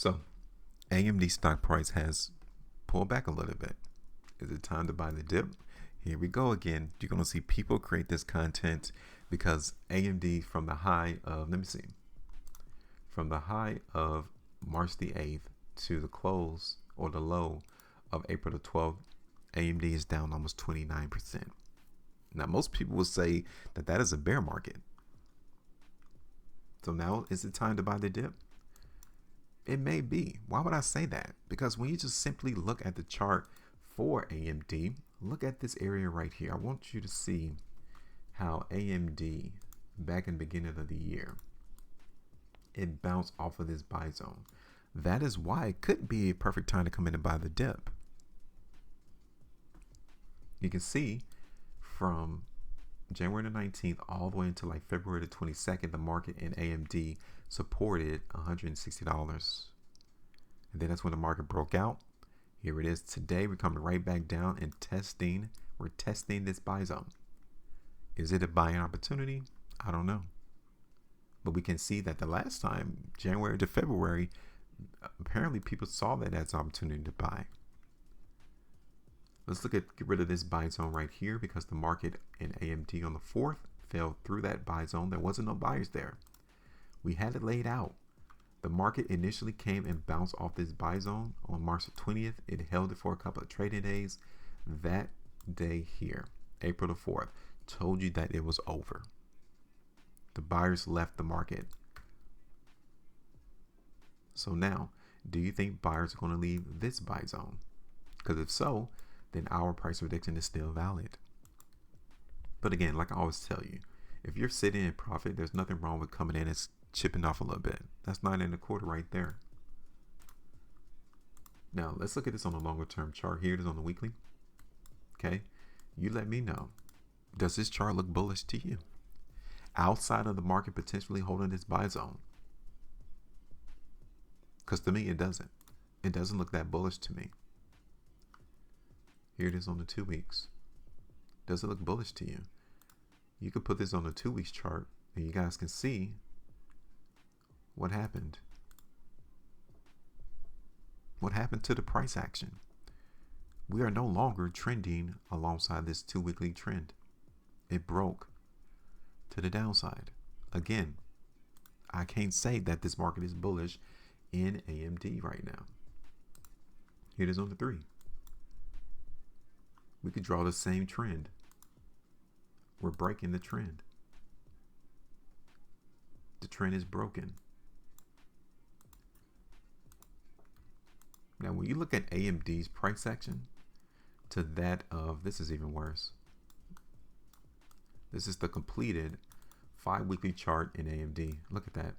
So AMD stock price has pulled back a little bit. Is it time to buy the dip? Here we go again. You're going to see people create this content because AMD from the high of, from the high of March the 8th to the close or the low of April the 12th, AMD is down almost 29%. Now, most people will say that that is a bear market. So now is it time to buy the dip? It may be. Why would I say that? Because when you just simply look at the chart for AMD, look at this area right here. I want you to see how AMD back in the beginning of the year, it bounced off of this buy zone. That is why it could be a perfect time to come in and buy the dip. You can see from January the 19th all the way until like February the 22nd, the market in AMD supported $160. And then that's when the market broke out. Here it is today. We're coming right back down and testing. We're testing this buy zone. Is it a buying opportunity? I don't know. But we can see that the last time, January to February, apparently people saw that as an opportunity to buy. Let's get rid of this buy zone right here because the market in AMD on the 4th fell through that buy zone. There wasn't no buyers there. We had it laid out. The market initially came and bounced off this buy zone on March the 20th. It held it for a couple of trading days. That day here, April the 4th, told you that it was over. The buyers left the market. So now, do you think buyers are going to leave this buy zone? Because if so, then our price prediction is still valid. But again, like I always tell you, if you're sitting in profit, there's nothing wrong with coming in and chipping off a little bit. That's 9.25 right there. Now let's look at this on a longer term chart. Here it is on the weekly. Okay, you let me know. Does this chart look bullish to you? Outside of the market potentially holding this buy zone? Because to me, it doesn't. It doesn't look that bullish to me. Here it is on the 2 weeks. Does it look bullish to you? You could put this on the 2 weeks chart and you guys can see what happened. What happened to the price action? We are no longer trending alongside this 2 weekly trend. It broke to the downside. Again, I can't say that this market is bullish in AMD right now. Here it is on the 3. We could draw the same trend. We're breaking the trend. The trend is broken. Now, when you look at AMD's price action to that of, this is even worse. This is the completed 5 weekly chart in AMD. Look at that.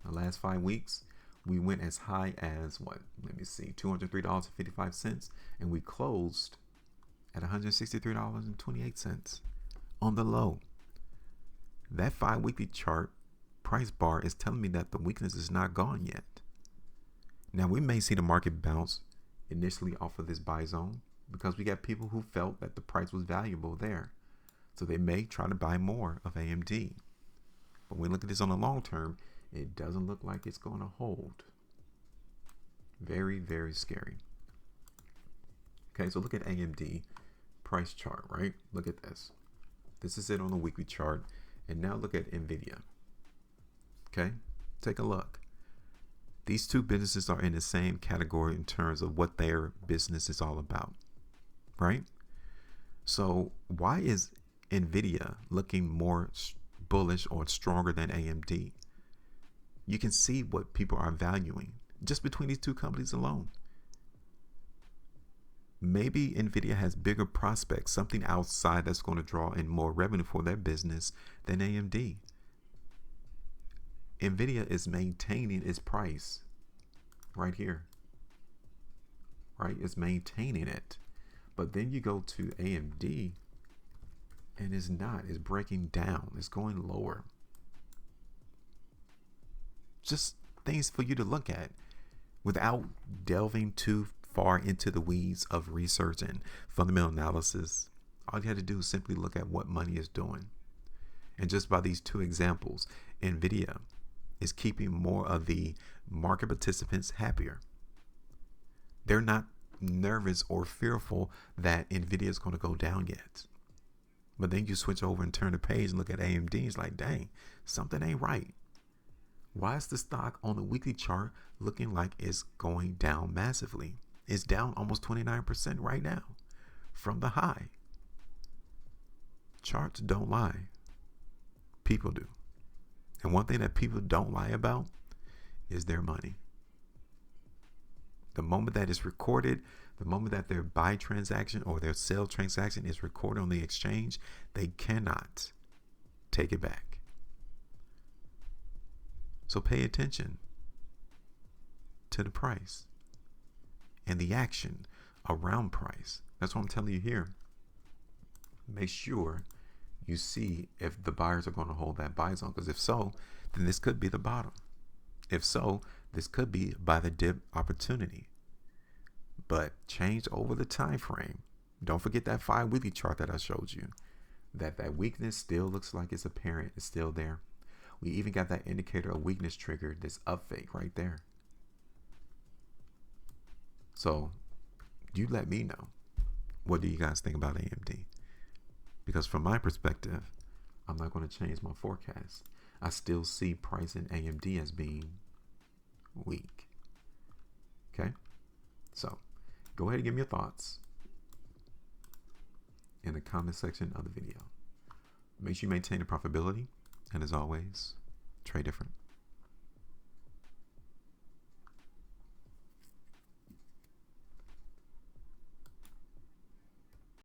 The last 5 weeks, we went as high as what? Let me see, $203.55, and we closed at $163.28 on the low. That 5 weekly chart price bar is telling me that the weakness is not gone yet. Now we may see the market bounce initially off of this buy zone because we got people who felt that the price was valuable there. So they may try to buy more of AMD. But when we look at this on the long term, it doesn't look like it's going to hold. Very, very scary. Okay, so look at AMD price chart, right? Look at this. This is it on the weekly chart. And now look at NVIDIA. Okay, take a look. These two businesses are in the same category in terms of what their business is all about, right? So why is NVIDIA looking more bullish or stronger than AMD? You can see what people are valuing just between these two companies alone. Maybe NVIDIA has bigger prospects, something outside that's going to draw in more revenue for their business than AMD. NVIDIA is maintaining its price right here, right? It's maintaining it. But then you go to AMD and it's not. It's breaking down. It's going lower. Just things for you to look at without delving too far into the weeds of research and fundamental analysis. All you had to do is simply look at what money is doing. And just by these two examples, NVIDIA is keeping more of the market participants happier. They're not nervous or fearful that Nvidia is going to go down yet. But then you switch over and turn the page and look at AMD. It's like, dang, something ain't right. Why is the stock on the weekly chart looking like it's going down massively? It's down almost 29% right now from the high. Charts don't lie. People do. And one thing that people don't lie about is their money. The moment that is recorded, the moment that their buy transaction or their sell transaction is recorded on the exchange, they cannot take it back. So pay attention to the price and the action around price. That's what I'm telling you here. Make sure you see if the buyers are going to hold that buy zone, because if so, then this could be the bottom. If so, this could be by the dip opportunity. But change over the time frame. Don't forget that 5-weekly chart that I showed you. That weakness still looks like it's apparent. It's still there. We even got that indicator of weakness triggered, this up fake right there. So you let me know. What do you guys think about AMD? Because from my perspective, I'm not going to change my forecast. I still see price in AMD as being weak. Okay? So go ahead and give me your thoughts in the comment section of the video. Make sure you maintain the profitability. And as always, trade different.